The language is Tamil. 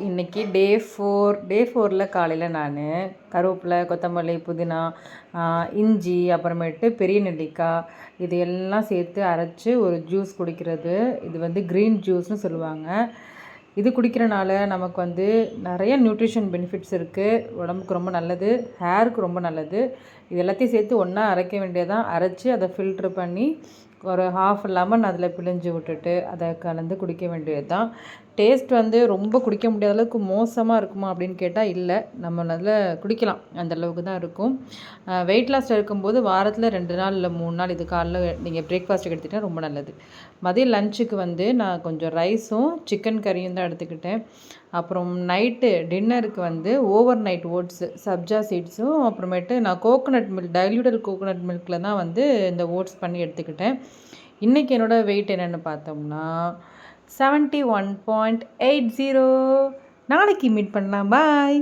இன்றைக்கி டே ஃபோரில் காலையில் நான் கருவேப்பிலை, கொத்தமல்லி, புதினா, இஞ்சி, அப்புறமேட்டு பெரிய நெல்லிக்காய் இது எல்லாம் சேர்த்து அரைச்சி ஒரு ஜூஸ் குடிக்கிறது. இது வந்து க்ரீன் ஜூஸ்னு சொல்லுவாங்க. இது குடிக்கிறனால நமக்கு வந்து நிறைய நியூட்ரிஷன் பெனிஃபிட்ஸ் இருக்குது. உடம்புக்கு ரொம்ப நல்லது, ஹேருக்கு ரொம்ப நல்லது. இது எல்லாத்தையும் சேர்த்து ஒன்றா அரைக்க வேண்டியதான். அரைச்சி அதை ஃபில்ட்ரு பண்ணி ஒரு ஹாஃப் லெமன் அதில் பிழிஞ்சு விட்டுட்டு அதை கலந்து குடிக்க வேண்டியது தான். டேஸ்ட் வந்து ரொம்ப குடிக்க முடியாத அளவுக்கு மோசமாக இருக்குமா அப்படின்னு கேட்டால் இல்லை, நம்ம நல்லா குடிக்கலாம், அந்தளவுக்கு தான் இருக்கும். வெயிட் லாஸ் இருக்கும்போது வாரத்தில் 2 நாள் இல்லை 3 நாள் இது காலைல நீங்கள் பிரேக்ஃபாஸ்ட்டுக்கு எடுத்துக்கிட்டால் ரொம்ப நல்லது. மதியம் லஞ்சுக்கு வந்து நான் கொஞ்சம் ரைஸும் சிக்கன் கறியும் தான் எடுத்துக்கிட்டேன். அப்புறம் நைட்டு டின்னருக்கு வந்து ஓவர் நைட் ஓட்ஸு, சப்ஜா சீட்ஸும் அப்புறமேட்டு நான் கோகோனட் மில்க், டைல்யூட்டட் கோகோனட் மில்கில் தான் வந்து இந்த ஓட்ஸ் பண்ணி எடுத்துக்கிட்டேன். இன்றைக்கி என்னோடய வெயிட் என்னென்னு பார்த்தோம்னா 71.80. நாளைக்கு மீட் பண்ணலாம். பாய்.